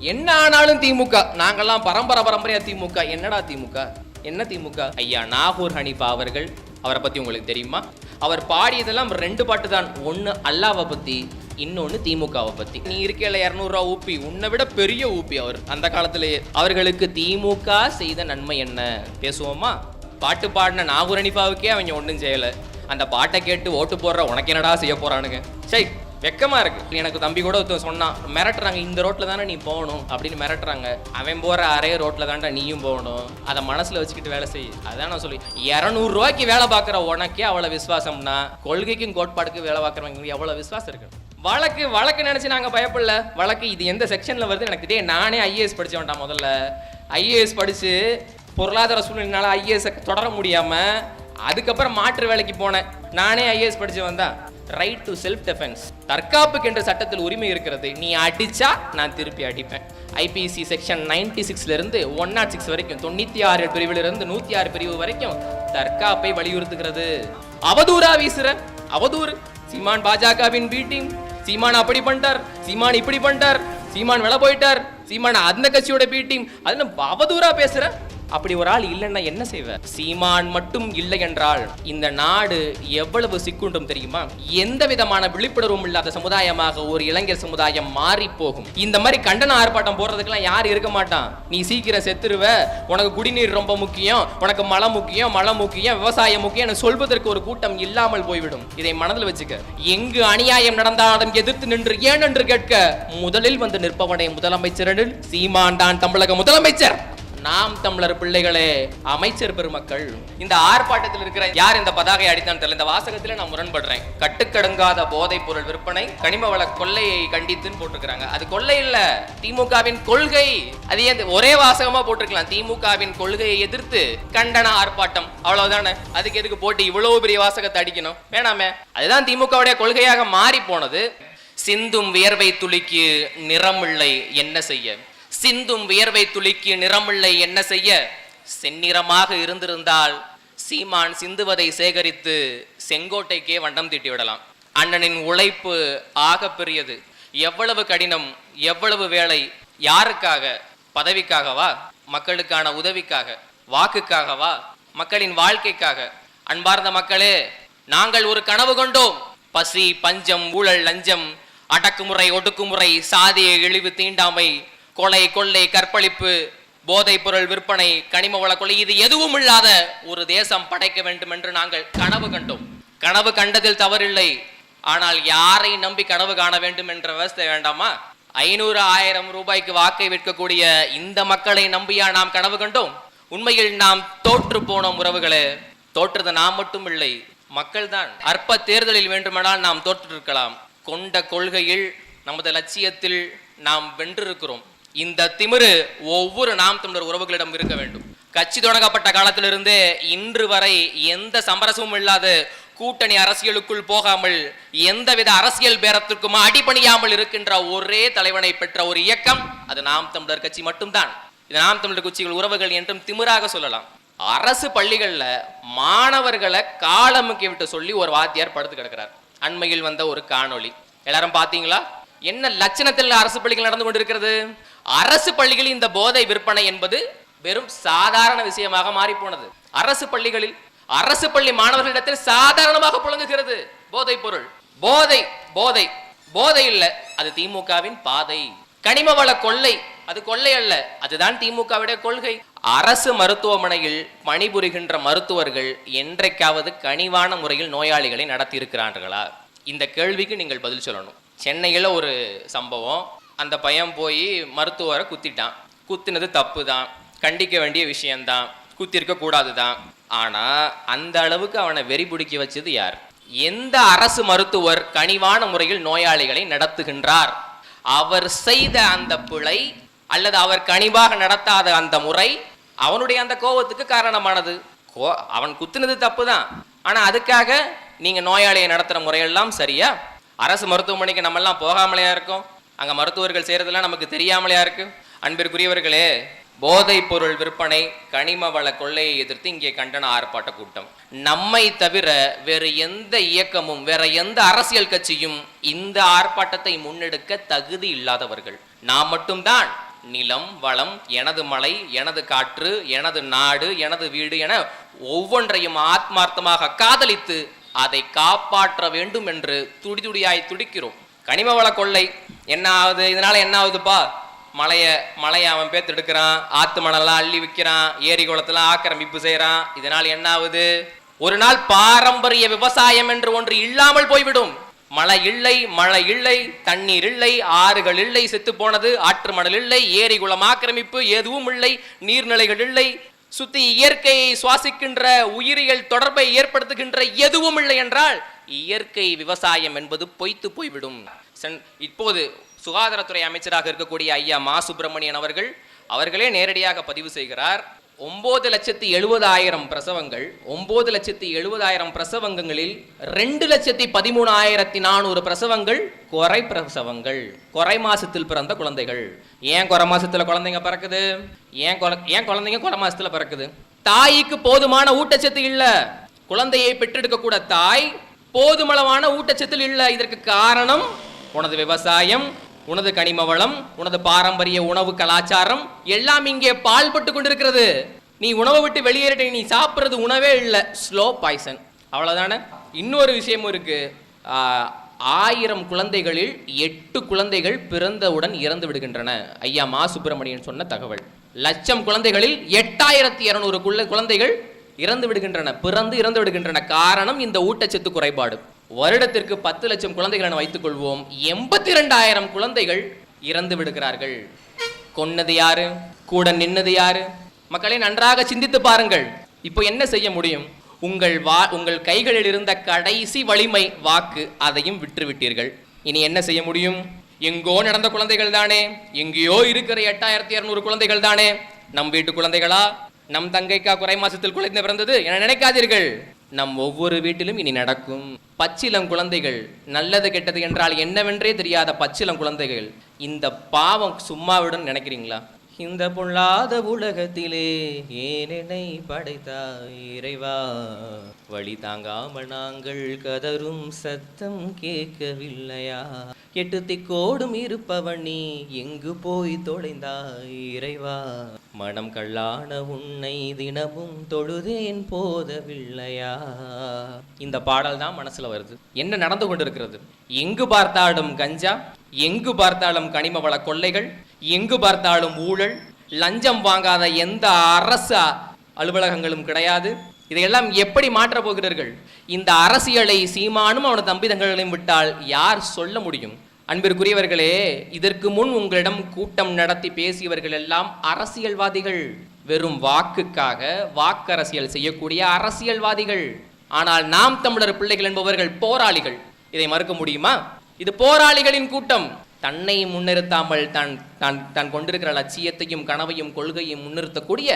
என்ன ஆனாலும் திமுக, நாங்கெல்லாம் பரம்பரையா திமுக. என்னடா திமுக, என்ன திமுக? ஐயா நாகூர் ஹனீஃபா அவர்கள், அவரை பத்தி உங்களுக்கு தெரியுமா? அவர் பாடியதெல்லாம் 2 பாட்டு தான். ஒன்னு அல்லாவை பத்தி, இன்னொன்னு திமுகவை பத்தி. நீ இருக்கல 200 ரூபா ஊப்பி, உன்னை விட பெரிய ஊப்பி அவர் அந்த காலத்திலேயே. அவர்களுக்கு திமுக செய்த நன்மை என்ன பேசுவோமா? பாட்டு பாடின நாகூர் ஹனீஃபாவுக்கே அவங்க ஒன்றும் செய்யல. அந்த பாட்டை கேட்டு ஓட்டு போடுற உனக்கு என்னடா செய்ய போறானுங்க? சரி, வெக்கமா இருக்கு. எனக்கு தம்பி கூட சொன்னான், மிரட்டுறாங்க, இந்த ரோட்ல தானே நீ போகணும் அப்படின்னு மிரட்டுறாங்க. அவன் போற அரே ரோட்ல தான்டா நீயும் போகணும், அதை மனசுல வச்சுக்கிட்டு வேலை செய். அதான் நான் சொல்லி 200 ரூபாய்க்கு வேலை பார்க்குற உனக்கே அவ்வளவு விசுவாசம்னா, கொள்கைக்கும் கோட்பாடுக்கு வேலை பார்க்குறவங்க எவ்வளவு விசுவாசம் இருக்கு? வழக்கு நினைச்சு நாங்க பயப்படல. வழக்கு இது எந்த செக்ஷன்ல வருது எனக்கு தெரியும். நானே ஐஏஎஸ் படிச்ச வேண்டாம். முதல்ல ஐஏஎஸ் படிச்சு பொருளாதார சூழ்நிலைனால ஐஏஎஸ் தொடர முடியாம அதுக்கப்புறம் மாற்று வேலைக்கு போனேன். நானே ஐஏஎஸ் படிச்சு வந்தேன். ரைட் டு செல்ஃப் டிஃபென்ஸ், தற்காப்புக்கு என்ற சட்டத்தில் உரிமை இருக்கிறது. நீ அடிச்சா நான் திருப்பி அடிப்பேன். ஐபிசி செக்ஷன் 96 இருந்து 106 வரைக்கும், 96 பிரிவிலிருந்து 106 பிரிவு வரைக்கும் தற்காப்பை வலியுறுத்துகிறது. அவதூறா வீசுற அவதூறு. சீமான் பாஜகவின் பி டீம், சீமான் அப்படி பண்ணிட்டார், சீமான் இப்படி பண்ணிட்டார், சீமான் வெளில போயிட்டார், சீமான் அந்த கட்சியோட பி டீம், அதுல அவதூறா பேசுற. அப்படி ஒரு ஆள் இல்லைன்னா என்ன செய்வ? சீமான் மட்டும் இல்லை என்றால் இந்த நாடு எவ்வளவு சிக்குண்டும் தெரியுமா? எந்த விதமான விழிப்புணர்வும் இல்லாத சமுதாயமாக ஒரு இளைஞர் சமுதாயம் மாறி போகும். இந்த மாதிரி கண்டன ஆர்ப்பாட்டம் போடுறதுக்கெல்லாம் யார் இருக்க மாட்டான். நீ சீக்கிரம் செத்துருவ, உனக்கு குடிநீர் ரொம்ப முக்கியம், உனக்கு மலம் முக்கியம், விவசாயம் முக்கியம் சொல்வதற்கு ஒரு கூட்டம் இல்லாமல் போய்விடும். இதை மனதில் வச்சுக்க. எங்கு அநியாயம் நடந்தாலும் எதிர்த்து நின்று ஏன் என்று கேட்க முதலில் வந்து நிற்பவனே முதலமைச்சர். சீமான் தான் தமிழக முதலமைச்சர். நாம் தமிழர் பிள்ளைகளே, அமைச்சர் பெருமக்கள், இந்த ஆர்ப்பாட்டத்தில் இருக்கிற யார் இந்த பதாகை அடித்தான் தெரியல. இந்த வாசகத்துல நான் முரண்படுறேன். கட்டுக்கடங்காத போதைப் பொருள் விற்பனை, கனிம வள கொள்ளையை கண்டித்துன்னு போட்டிருக்காங்க. அது கொள்ளை இல்ல, திமுகவின் கொள்கை. அது ஒரே வாசகமா போட்டிருக்கலாம். திமுகவின் கொள்கையை எதிர்த்து கண்டன ஆர்ப்பாட்டம், அவ்வளவுதானே. அதுக்கு எதுக்கு போட்டு இவ்வளவு பெரிய வாசகத்தை அடிக்கணும்? வேணாமே. அதுதான் திமுகவுடைய கொள்கையாக மாறி போனது. சிந்தும் வியர்வை துளிக்கு நிறமில்லை என்ன செய்ய, சிந்தும் வியர்வை துளிக்கு நிறமில்லை என்ன செய்ய. செந்நிறமாக இருந்திருந்தால் சீமான் சிந்துவதை சேகரித்து செங்கோட்டைக்கே வண்டம் தீட்டி விடலாம். அண்ணனின் உழைப்பு ஆக பெரியது. எவ்வளவு கடினம், எவ்வளவு வேலை. யாருக்காக? பதவிக்காகவா? மக்களுக்கான உதவிக்காக, வாக்குக்காகவா? மக்களின் வாழ்க்கைக்காக. அன்பார்ந்த மக்களே, நாங்கள் ஒரு கனவு கொண்டோம். பசி, பஞ்சம், ஊழல், லஞ்சம், அடக்குமுறை, ஒடுக்குமுறை, சாதிய இழிவு, தீண்டாமை, கொலை, கொள்ளை, கற்பழிப்பு, போதைப் பொருள் விற்பனை, கனிம வள கொலை, இது எதுவும் இல்லாத ஒரு தேசம் படைக்க வேண்டும் என்று நாங்கள் கனவு கண்டோம். கனவு கண்டதில் தவறில்லை. ஆனால் யாரை நம்பி கனவு காண வேண்டும் என்ற விவசாய வேண்டாமா? 500, 1000 ரூபாய்க்கு வாக்கை விற்கக்கூடிய இந்த மக்களை நம்பியா நாம் கனவு கண்டோம்? உண்மையில் நாம் தோற்று போனோம் உறவுகளே. தோற்றது நாம் மட்டும் இல்லை, மக்கள் தான். அற்ப தேர்தலில் வேண்டுமானால் நாம் தோற்று இருக்கலாம். கொண்ட கொள்கையில், நமது லட்சியத்தில் நாம் வென்றிருக்கிறோம். இந்த திமிரு ஒவ்வொரு நாம் தமிழர் உறவுகளிடம் இருக்க வேண்டும். கட்சி தொடங்கப்பட்ட காலத்திலிருந்தே இன்று வரை எந்த சமரசமும் இல்லாத கூட்டணி அரசியலுக்குள் போகாமல், எந்தவித அரசியல் பேரத்திற்கும் அடிபணியாமல் இருக்கின்ற ஒரே தலைவனை பெற்ற ஒரு இயக்கம் அது நாம் தமிழர் கட்சி மட்டும்தான். இது நாம் தமிழர் கட்சிகள் உறவுகள் என்றும் திமிராக சொல்லலாம். அரசு பள்ளிகள்ல மாணவர்களை காலமுக்கி விட்டு சொல்லி ஒரு வாத்தியார் படுத்து கிடக்கிறார். அண்மையில் வந்த ஒரு காணொளி எல்லாரும் பாத்தீங்களா? என்ன லட்சணத்தில் அரசு பள்ளிகள் நடந்து கொண்டிருக்கிறது? அரசு பள்ளிகளில் இந்த போதை விற்பனை என்பது வெறும் சாதாரண விஷயமாக மாறி போனது. அரசு பள்ளிகளில், அரசு பள்ளி மாணவர்களிடத்தில் சாதாரணமாக புழங்குகிறது போதை பொருள். போதை போதை போதை இல்ல, அது திமுகவின் பாதை. கனிம வள கொள்ளை, அது கொள்ளை அல்ல, அதுதான் திமுகவுடைய கொள்கை. அரசு மருத்துவமனையில் பணிபுரிகின்ற மருத்துவர்கள் என்றைக்காவது கனிவான முறையில் நோயாளிகளை நடத்தி இருக்கிறார்களா? இந்த கேள்விக்கு நீங்கள் பதில் சொல்லணும். சென்னையில் ஒரு சம்பவம். அந்த பையன் போய் மருத்துவரை குத்திட்டான். குத்தினது தப்பு தான், கண்டிக்க வேண்டிய விஷயம்தான், குத்திருக்க கூடாது தான். ஆனா அந்த அளவுக்கு அவனை வெறி பிடிக்க வச்சது யார்? எந்த அரசு மருத்துவர் கனிவான முறையில் நோயாளிகளை நடத்துகின்றார்? அவர் செய்த அந்த பிழை அல்லது அவர் கனிவாக நடத்தாத அந்த முறை அவனுடைய அந்த கோபத்துக்கு காரணமானது. அவன் குத்தினது தப்பு தான், ஆனா அதுக்காக நீங்க நோயாளியை நடத்துற முறையெல்லாம் சரியா? அரசு மருத்துவமனைக்கு நம்ம எல்லாம் போகாமலையா இருக்கும்? அங்க மருத்துவர்கள் செய்யறதெல்லாம் நமக்கு தெரியாமலையா இருக்கு? அன்பிற்குரியவர்களே, போதைப் பொருள் விற்பனை, கனிம வள கொள்ளையை எதிர்த்து இங்கே கண்டன ஆர்ப்பாட்ட கூட்டம். நம்மை தவிர வேறு எந்த இயக்கமும் வேற எந்த அரசியல் கட்சியும் இந்த ஆர்ப்பாட்டத்தை முன்னெடுக்க தகுதி இல்லாதவர்கள். நாம் மட்டும்தான் நிலம் வளம், எனது மலை, எனது காற்று, எனது நாடு, எனது வீடு என ஒவ்வொன்றையும் ஆத்மார்த்தமாக காதலித்து அதை காப்பாற்ற வேண்டும் என்று துடிதுடியாய் துடிக்கிறோம். கனிம வள கொள்ளை என்ன ஆகுது? இதனால என்ன ஆகுதுப்பா? மலையை அவன் பேத்து எடுக்கிறான், ஆத்து மணலாம் அள்ளி விற்கிறான், ஏரி குளத்துல ஆக்கிரமிப்பு செய்யறான். இதனால் என்ன ஆகுது? ஒரு நாள் பாரம்பரிய விவசாயம் என்று ஒன்று இல்லாமல் போய்விடும். மழை இல்லை, தண்ணீர் இல்லை, ஆறுகள் இல்லை, செத்து போனது, ஆற்று மணல் இல்லை, ஏரி குளம் ஆக்கிரமிப்பு எதுவும் இல்லை, நீர்நிலைகள் இல்லை, சுத்தி இயற்கையை சுவாசிக்கின்ற உயிரியல் தொடர்பை ஏற்படுத்துகின்ற எதுவும் இல்லை என்றால் இயற்கை விவசாயம் என்பது பொய்த்து போய்விடும். இப்போது சுகாதாரத்துறை அமைச்சராக இருக்கக்கூடிய ஐயா மா சுப்பிரமணியன் அவர்களே நேரடியாக பதிவு செய்கிறார். 9,70,000 பிரசவங்கள், 9,70,000 பிரசவங்களில் 2,13,400 பிரசவங்கள் குறை பிரசவங்கள், குறை மாசத்தில் பிறந்த குழந்தைகள். ஏன் குறை மாசத்துல குழந்தைங்க பிறக்குது? ஏன் குழந்தைங்க குறை மாசத்துல பிறக்குது? தாய்க்கு போதுமான ஊட்டச்சத்து இல்ல. குழந்தையை பெற்றெடுக்க கூட தாய் போதுமளவான ஊட்டச்சத்தில் இல்ல. இதற்கு காரணம் உனது விவசாயம், உனது கனிம வளம், உனது பாரம்பரிய உணவு கலாச்சாரம் எல்லாம் இங்கே பால்பட்டு கொண்டிருக்கிறது. நீ உணவை விட்டு வெளியேறிட்ட, நீ சாப்பிட்றது உணவே இல்லை, ஸ்லோ பாய்சன், அவ்வளவுதானே. இன்னொரு விஷயமும் இருக்கு. 1000 குழந்தைகளில் 8 குழந்தைகள் பிறந்தவுடன் இறந்து விடுகின்றன. ஐயா மா சுப்பிரமணியன் சொன்ன தகவல். 1,00,000 குழந்தைகளில் 8,200 குழந்தைகள் இறந்து விடுகின்றன, பிறந்து இறந்து விடுகின்றன. காரணம் இந்த ஊட்டச்சத்து குறைபாடு. வருடத்திற்கு 10 லட்சம் குழந்தைகள் என வைத்துக் கொள்வோம். 82,000 குழந்தைகள் இறந்து விடுகிறார்கள். கொன்னது யாரு? கூட நின்னது யாரு? மக்களை நன்றாக சிந்தித்து பாருங்கள். இப்போ என்ன செய்ய முடியும்? உங்கள் கைகளில் இருந்த கடைசி வலிமை வாக்கு, அதையும் விட்டுவிட்டீர்கள். இனி என்ன செய்ய முடியும்? எங்கோ நடந்த குழந்தைகள் தானே, எங்கேயோ இருக்கிற 8,200 குழந்தைகள் தானே, நம் வீட்டு குழந்தைகளா, நம் தங்கைக்கா குறை மாசத்தில் குழந்தை பிறந்தது என நினைக்காதீர்கள். நம் ஒவ்வொரு வீட்டிலும் இனி நடக்கும். பச்சிளம் குழந்தைகள், நல்லது கெட்டது என்றால் என்னவென்றே தெரியாத பச்சிளம் குழந்தைகள். இந்த பாவம் சும்மாவிடும் நினைக்கிறீங்களா? இந்த பொல்லாத உலகத்திலே ஏனெனை படைத்தாய் இறைவா, வழி தாங்காமல் நாங்கள் கதரும் சத்தம் கேட்கவில்லையா? 8 திக்கோடும் இருப்பவன் நீ எங்கு போய் தொலைந்தாய் இறைவா, மனம் கல்லான உன்னை தினமும் தொழுதேன் போதவில்லையா? இந்த பாடல் தான் மனசுல வருது. என்ன நடந்து கொண்டிருக்கிறது? எங்கு பார்த்தாலும் கஞ்சா, எங்கு பார்த்தாலும் கனிம வள கொள்ளைகள், எங்கு பார்த்தாலும் ஊழல், லஞ்சம் வாங்காத எந்த அரசு அலுவலகங்களும் கிடையாது. இதையெல்லாம் எப்படி மாற்ற போகிறீர்கள்? இந்த அரசியலை சீமானும் அவனது தம்பிதங்களையும் விட்டால் யார் சொல்ல முடியும்? அன்பிற்குரியவர்களே, இதற்கு முன் உங்களிடம் கூட்டம் நடத்தி பேசியவர்கள் எல்லாம் அரசியல்வாதிகள், வெறும் வாக்குக்காக வாக்கரசியல் செய்யக்கூடிய அரசியல்வாதிகள். ஆனால் நாம் தமிழர் பிள்ளைகள் என்பவர்கள் போராளிகள். இதை மறுக்க முடியுமா? இது போராளிகளின் கூட்டம். தன்னை முன்னிறுத்தாமல் தான் கொண்டிருக்கிற லட்சியத்தையும் கனவையும் கொள்கையும் முன்னிறுத்தக்கூடிய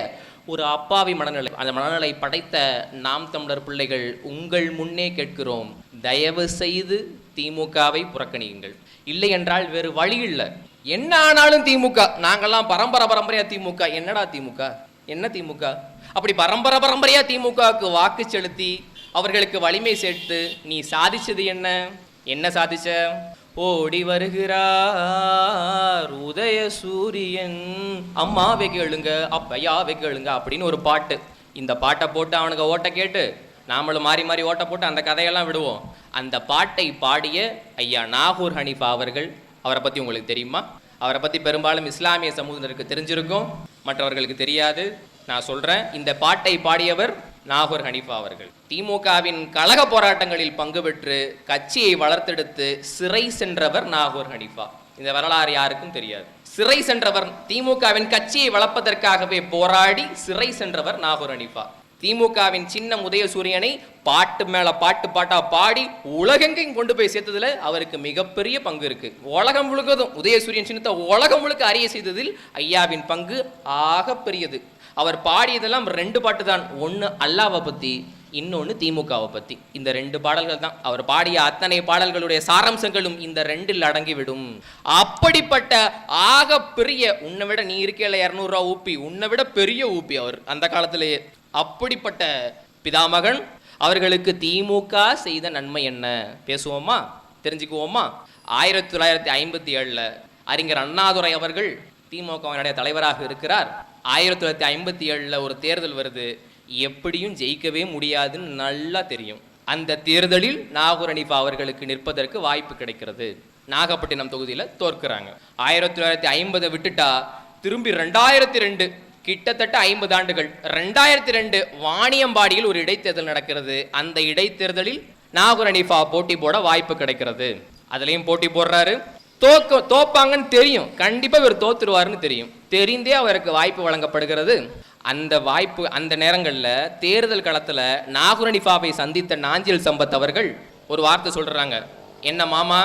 ஒரு அப்பாவி மனநிலை. அந்த மனநிலை படைத்த நாம் தமிழர் பிள்ளைகள் உங்கள் முன்னே கேட்கிறோம், தயவு செய்து திமுகவை புறக்கணியுங்கள். இல்லை என்றால் வேறு வழி இல்லை. என்ன ஆனாலும் திமுக, நாங்கெல்லாம் பரம்பரையா திமுக. என்னடா திமுக? என்ன திமுக? அப்படி பரம்பரையா திமுகவுக்கு வாக்கு செலுத்தி அவர்களுக்கு வலிமை சேர்த்து நீ சாதிச்சது என்ன? என்ன சாதிச்ச? ஓடி வருகிறார் உதய சூரியன், அம்மாவை கேளுங்க அப்பையாவை கேளுங்க அப்படின்னு ஒரு பாட்டு. இந்த பாட்டை போட்டு அவனுக்கு ஓட்ட கேட்டு நாமளும் மாறி மாறி ஓட்ட போட்டு அந்த கதையெல்லாம் விடுவோம். அந்த பாட்டை பாடிய ஐயா நாகூர் ஹனீஃபா அவரை பற்றி உங்களுக்கு தெரியுமா? அவரை பற்றி பெரும்பாலும் இஸ்லாமிய சமூகத்தினருக்கு தெரிஞ்சிருக்கும், மற்றவர்களுக்கு தெரியாது. நான் சொல்கிறேன், இந்த பாட்டை பாடியவர் நாகூர் ஹனீஃபா அவர்கள். திமுகவின் கழக போராட்டங்களில் பங்கு பெற்று கட்சியை வளர்த்தெடுத்து சிறை சென்றவர் நாகூர் ஹனீஃபா. இந்த வரலாறு யாருக்கும் தெரியாது. சிறை சென்றவர், திமுகவின் கட்சியை வளர்ப்பதற்காகவே போராடி சிறை சென்றவர் நாகூர் ஹனீஃபா. திமுகவின் சின்னம் உதயசூரியனை பாட்டு மேல பாட்டா பாடி உலகெங்கும் கொண்டு போய் சேர்த்ததுல அவருக்கு மிகப்பெரிய பங்கு இருக்கு. உலகம் முழுவதும் உதயசூரியன் சின்னத்தை உலகம் முழுக்க அறிய செய்ததில் ஐயாவின் பங்கு ஆக பெரியது. அவர் பாடியதெல்லாம் 2 பாட்டு தான். ஒன்று அல்லாவை பத்தி, இன்னொன்று திமுகவை பத்தி. இந்த 2 பாடல்கள் தான். அவர் பாடிய அத்தனை பாடல்களுடைய சாராம்சங்களும் இந்த 2ல் அடங்கிவிடும். அப்படிப்பட்ட ஆக பெரிய, உன்னை விட நீ இருக்கல 200 ரூபா ஊப்பி, உன்னை விட பெரிய ஊப்பி அவர் அந்த காலத்திலேயே. அப்படிப்பட்ட பிதாமகன் அவர்களுக்கு திமுக செய்த நன்மை என்ன? பேசுவோமா? தெரிஞ்சுக்குவோமா? 1957 அறிஞர் அண்ணாதுரை அவர்கள் திமுகவினுடைய தலைவராக இருக்கிறார். 1957 ஒரு தேர்தல் வருது. எப்படியும் ஜெயிக்கவே முடியாதுன்னு நல்லா தெரியும். அந்த தேர்தலில் நாகூர் ஹனீஃபா அவர்களுக்கு நிற்பதற்கு வாய்ப்பு கிடைக்கிறது. நாகப்பட்டினம் தொகுதியில் தோற்கிறாங்க. 1950 விட்டுட்டா திரும்பி 2002, கிட்டத்தட்ட 50 ஆண்டுகள், 2002 வாணியம்பாடியில் ஒரு இடைத்தேர்தல் நடக்கிறது. அந்த இடைத்தேர்தலில் நாகூர் ஹனீஃபா போட்டி போட வாய்ப்பு கிடைக்கிறது. அதுலயும் போட்டி போடுறாரு. தோப்பாங்கன்னு தெரியும், கண்டிப்பா இவர் தோத்துருவாருன்னு தெரியும். தெரிந்தே அவருக்கு வாய்ப்பு வழங்கப்படுகிறது. அந்த வாய்ப்பு, அந்த நேரங்களில் தேர்தல் களத்துல நாகூர் ஹனீஃபாவை சந்தித்த நாஞ்சில் சம்பத் அவர்கள் ஒரு வார்த்தை சொல்றாங்க. என்ன மாமா,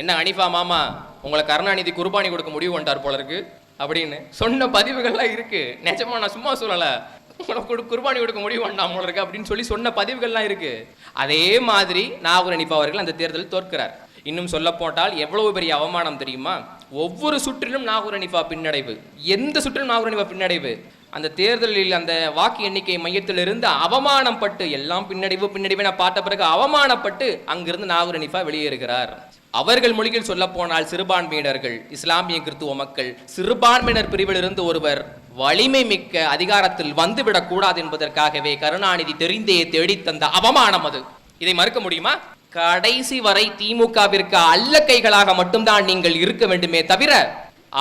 என்ன ஹனீஃபா மாமா, உங்களை கருணாநிதி குர்பானி கொடுக்க முடிவு பண்ணிட்டார் போல இருக்கு அப்படின்னு சொன்ன பதிவுகள்லாம் இருக்கு. நிஜமா, நான் சும்மா சொல்லல, உங்களை குர்பானி கொடுக்க முடிவு பண்ணாம போல இருக்கு அப்படின்னு சொல்லி சொன்ன பதிவுகள்லாம் இருக்கு. அதே மாதிரி நாகூர் ஹனீஃபா அவர்கள் அந்த தேர்தலில் தோற்கிறார். இன்னும் சொல்ல போட்டால் எவ்வளவு பெரிய அவமானம் தெரியுமா? ஒவ்வொரு சுற்றிலும் நாகூர் ஹனீஃபா பின்னடைவு, எந்த சுற்றிலும் நாகூர் ஹனீஃபா பின்னடைவு. அந்த தேர்தலில் அந்த வாக்கு எண்ணிக்கை மையத்திலிருந்து அவமானம் பட்டு, எல்லாம் பின்னடைவு நான் பார்த்த பிறகு அவமானப்பட்டு அங்கிருந்து நாகூர் ஹனீஃபா வெளியேறுகிறார். அவர்கள் மொழியில் சொல்ல போனால் சிறுபான்மையினர்கள், இஸ்லாமிய கிறிஸ்துவ மக்கள், சிறுபான்மையினர் பிரிவிலிருந்து ஒருவர் வலிமை மிக்க அதிகாரத்தில் வந்துவிடக் கூடாது என்பதற்காகவே கருணாநிதி தெரிந்தே தேடி தந்த அவமானம் அது. இதை மறுக்க முடியுமா? கடைசி வரை திமுகவிற்கு அல்ல கைகளாக மட்டும்தான் நீங்கள் இருக்க வேண்டுமே தவிர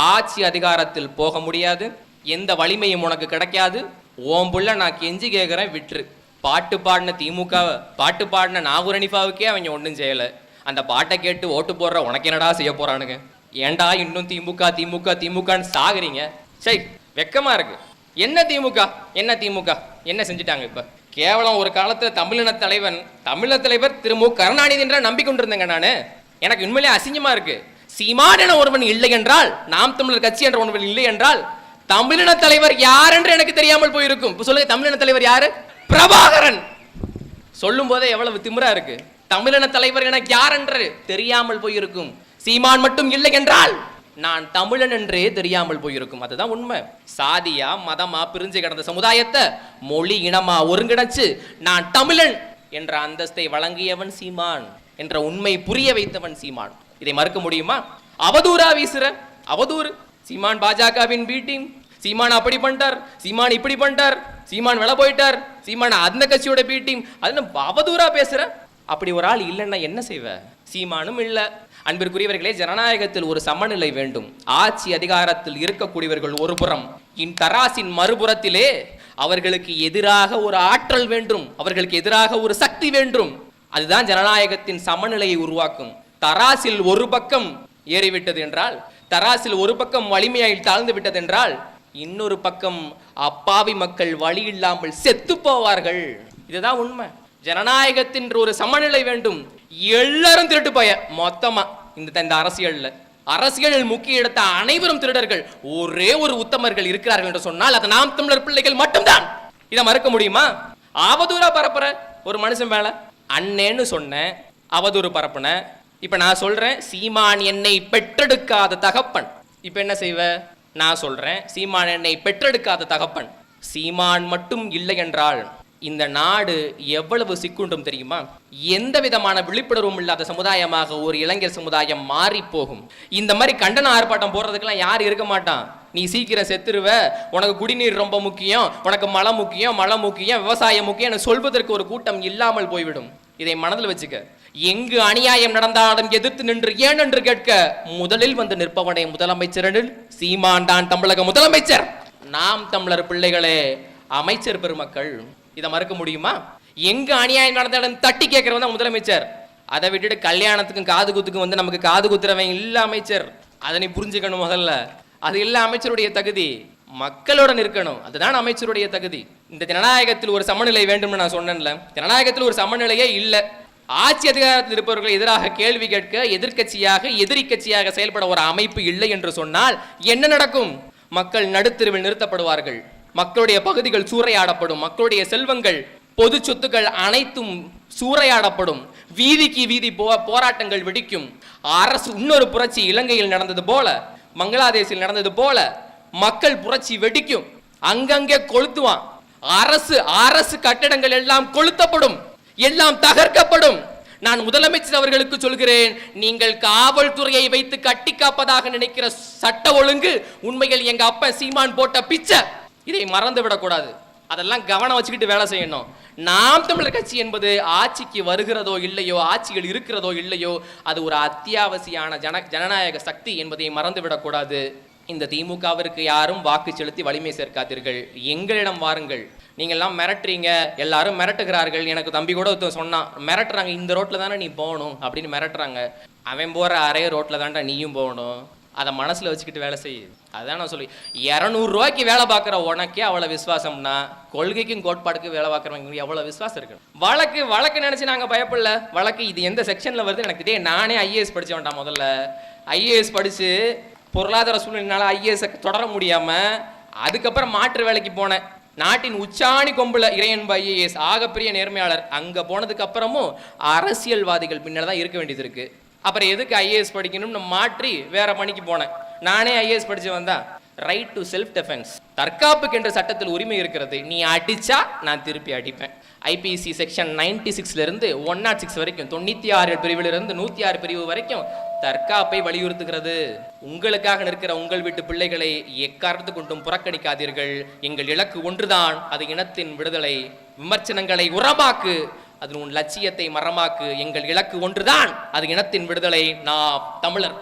ஆட்சி அதிகாரத்தில் போக முடியாது. எந்த வலிமையும் உனக்கு கிடைக்காது. ஓம்புள்ள நான் கெஞ்சி கேட்கிறேன், விட்டுரு. பாட்டு பாடின திமுக, பாட்டு பாடின நாகூர் ஹனீஃபாவுக்கே அவங்க ஒன்றும் செய்யலை. அந்த பாட்டை கேட்டு ஓட்டு போடுற உனக்கு என்னடா செய்ய போறானுங்க? ஏண்டா இன்னும் திமுக திமுக திமுகன்னு சாகுறீங்க? சரி, வெக்கமா இருக்கு. என்ன திமுக, என்ன திமுக என்ன செஞ்சுட்டாங்க? இப்ப கேவலம் ஒரு காலத்துல தமிழின தலைவர் திரு மு கருணாநிதி என்ற நம்பிக்கொண்டிருந்தேங்க நானு. எனக்கு உண்மையிலே அசிங்கமா இருக்கு. சீமான் என ஒருவன் இல்லை என்றால், நாம் தமிழர் கட்சி என்ற ஒருவன் இல்லை என்றால், தமிழின தலைவர் யார் என்று எனக்கு தெரியாமல் போயிருக்கும். இப்ப சொல்லுங்க, தமிழின தலைவர் யாரு? பிரபாகரன். சொல்லும் போதே எவ்வளவு திமிரா இருக்கு. தமிழின தலைவர் எனக்கு யார் என்று தெரியாமல் போயிருக்கும். சீமான் மட்டும் இல்லை என்றால் நான் தமிழன் என்றே தெரியாமல் போயிருக்கும். அதுதான் உண்மை. சாதியா மதமா பிரிஞ்சு கிடந்த சமுதாயத்தை மொழி இனமா ஒருங்கிணைச்சு நான் தமிழன் என்ற அந்தஸ்தை வழங்கியவன் சீமான் என்ற உண்மை புரிய வைத்தவன் சீமான். இதை மறுக்க முடியுமா? அவதூறா வீசுற அவதூறு. சீமான் பாஜகவின் பி டீம், சீமான் அப்படி பண்ணிட்டார், சீமான் இப்படி பண்ணிட்டார், சீமான் வெளில போயிட்டார், சீமான் அந்த கட்சியோட பி டீம், அது அவதூறா பேசுற. அப்படி ஒரு ஆள் இல்லைன்னா என்ன செய்வ? சீமானும் இல்ல. அன்பிற்குரியவர்களே, ஜனநாயகத்தில் ஒரு சமநிலை வேண்டும். ஆட்சி அதிகாரத்தில் இருக்கக்கூடியவர்கள் ஒரு புறம், தராசின் மறுபுறத்திலே அவர்களுக்கு எதிராக ஒரு ஆற்றல் வேண்டும், அவர்களுக்கு எதிராக ஒரு சக்தி வேண்டும். அதுதான் ஜனநாயகத்தின் சமநிலையை உருவாக்கும். தராசில் ஒரு பக்கம் ஏறிவிட்டது என்றால், தராசில் ஒரு பக்கம் வலிமையாய் தாழ்ந்து விட்டது என்றால், இன்னொரு பக்கம் அப்பாவி மக்கள் வழி இல்லாமல் செத்து போவார்கள். இதுதான் உண்மை. ஜனநாயகத்தின் ஒரு சமநிலை வேண்டும். எல்லாரும் திருட்டு போய மொத்தமா இந்த அரசியலில் முக்கிய இடத்த அனைவரும் திருடர்கள், ஒரே ஒரு உத்தமர்கள் இருக்கிறார்கள் என்று சொன்னால் அது நாம் தமிழர் பிள்ளைகள் மட்டும்தான். இதை மறுக்க முடியுமா? அவதூறா பரப்புற ஒரு மனுஷன் மேல அண்ணேன்னு சொன்ன அவதூறு பரப்புன. இப்ப நான் சொல்றேன், சீமான் என்னை பெற்றெடுக்காத தகப்பன். இப்ப என்ன செய்வ? நான் சொல்றேன், சீமான் என்னை பெற்றெடுக்காத தகப்பன். சீமான் மட்டும் இல்லை என்றால் இந்த நாடு எவ்வளவு சிக்குண்டும் தெரியுமா? எந்த விதமான விழிப்புணர்வும் இல்லாத சமுதாயமாக ஒரு இளைஞர் சமுதாயம் மாறி போகும். இந்த மாதிரி கண்டன ஆர்ப்பாட்டம் போடுறதுக்கெல்லாம் யாரும் இருக்க மாட்டான். நீ சீக்கிரம் செத்துருவ, உனக்கு குடிநீர் ரொம்ப முக்கியம், உனக்கு மலம் முக்கியம், விவசாயம் முக்கியம் சொல்வதற்கு ஒரு கூட்டம் இல்லாமல் போய்விடும். இதை மனதில் வச்சுக்க. எங்கு அநியாயம் நடந்தாலும் எதிர்த்து நின்று ஏன் என்று கேட்க முதலில் வந்து நிற்பவனே முதலமைச்சர். சீமான் தான் தமிழக முதலமைச்சர். நாம் தமிழர் பிள்ளைகளே அமைச்சர் பெருமக்கள். இதை மறுக்க முடியுமா? எங்க அநியாயம் நடந்தாலும் தட்டி கேட்கிறவன் தான் முதலமைச்சர். அதை விட்டுட்டு கல்யாணத்துக்கும் காது குத்துக்கும் வந்து நமக்கு காது குத்துறவன் இல்ல அமைச்சர். அதனை புரிஞ்சுக்கணும். முதல்ல அது இல்ல அமைச்சருடைய தகுதி. மக்களுடன் இருக்கணும், அதுதான் அமைச்சருடைய தகுதி. இந்த ஜனநாயகத்தில் ஒரு சமநிலை வேண்டும் நான் சொன்னேன்ல, ஜனநாயகத்தில் ஒரு சமநிலையே இல்லை. ஆட்சி அதிகாரத்தில் இருப்பவர்கள் எதிராக கேள்வி கேட்க எதிர்கட்சியாக எதிரி கட்சியாக செயல்பட ஒரு அமைப்பு இல்லை என்று சொன்னால் என்ன நடக்கும்? மக்கள் நடுத்தெருவில் நிறுத்தப்படுவார்கள், மக்களுடைய பகுதிகள் சூறையாடப்படும், மக்களுடைய செல்வங்கள் பொது சொத்துக்கள் அனைத்தும் சூறையாடப்படும், வீதிக்கு வீதி போராட்டங்கள் வெடிக்கும். அரசு இன்னொரு புரட்சி இலங்கையில் நடந்தது போல, பங்களாதேஷில் நடந்தது போல மக்கள் புரட்சி வெடிக்கும். அங்கங்கே கொளுத்துவான். அரசு கட்டடங்கள் எல்லாம் கொளுத்தப்படும், எல்லாம் தகர்க்கப்படும். நான் முதலமைச்சர் அவர்களுக்கு சொல்கிறேன், நீங்கள் காவல்துறையை வைத்து கட்டி காப்பதாக நினைக்கிற சட்ட ஒழுங்கு உண்மையில் எங்க அப்பா சீமான் போட்ட பிச்சை. இதை மறந்து விடக்கூடாது. அதெல்லாம் கவனம் வச்சுக்கிட்டு வேலை செய்யணும். நாம் தமிழர் கட்சி என்பது ஆட்சிக்கு வருகிறதோ இல்லையோ, ஆட்சிகள் இருக்கிறதோ இல்லையோ, அது ஒரு அத்தியாவசியான ஜனநாயக சக்தி என்பதை மறந்து விடக்கூடாது. இந்த திமுகவிற்கு யாரும் வாக்கு செலுத்தி வலிமை சேர்க்காதீர்கள், எங்களிடம் வாருங்கள். நீங்கள்லாம் மிரட்டுறீங்க, எல்லாரும் மிரட்டுகிறார்கள். எனக்கு தம்பி கூட சொன்னான், மிரட்டுறாங்க, இந்த ரோட்ல தானே நீ போகணும் அப்படின்னு மிரட்டுறாங்க. அவன் போற அரே ரோட்ல தான்டா நீயும் போகணும். அதை மனசுல வச்சுக்கிட்டு வேலை செய்ய. அதான் நான் சொல்லி, 200 ரூபாய்க்கு வேலை பார்க்குற உனக்கே அவ்வளோ விசுவாசம்னா, கொள்கைக்கும் கோட்பாடுக்கும் வேலை பார்க்குறவங்க எவ்வளோ விசுவாசம் இருக்கு. வழக்கு நினைச்சு நாங்கள் பயப்படல. வழக்கு இது எந்த செக்ஷன்ல வருது எனக்கு தெரியும். நானே ஐஏஎஸ் படிச்ச வேண்டாம். முதல்ல ஐஏஎஸ் படிச்சு பொருளாதார சூழ்நிலைனால ஐஏஎஸ் தொடர முடியாம அதுக்கப்புறம் மாற்று வேலைக்கு போனேன். நாட்டின் உச்சாணி கொம்புல இறையன்பு ஐஏஎஸ் ஆகப்பெரிய நேர்மையாளர். அங்க போனதுக்கு அப்புறமும் அரசியல்வாதிகள் பின்னால தான் இருக்க வேண்டியது இருக்கு. அப்புறம் எதுக்கு ஐஏஎஸ் படிக்கணும்னு மாற்றி வேற பணிக்கு போனேன். நானே ஐஏஎஸ் படிச்சு வந்தா ரைட் டு செல்ஃப் டிஃபென்ஸ், தற்காப்புக்கு என்ற சட்டத்தில் உரிமை இருக்கிறது. நீ அடிச்சா நான் திருப்பி அடிப்பேன். ஐபிசி செக்ஷன் 96 இருந்து 106 வரைக்கும், 96 பிரிவிலிருந்து 106 பிரிவு வரைக்கும் தற்காப்பை வலியுறுத்துகிறது. உங்களுக்காக நிற்கிற உங்கள் வீட்டு பிள்ளைகளை எக்காரணத்து கொண்டும் புறக்கணிக்காதீர்கள். எங்கள் இலக்கு ஒன்றுதான், அது இனத்தின் விடுதலை. விமர்சனங்களை உரமாக்கு, அது உன் லட்சியத்தை மரமாக்கு. எங்கள் இலக்கு ஒன்றுதான், அது இனத்தின் விடுதலை. நாம் தமிழர்.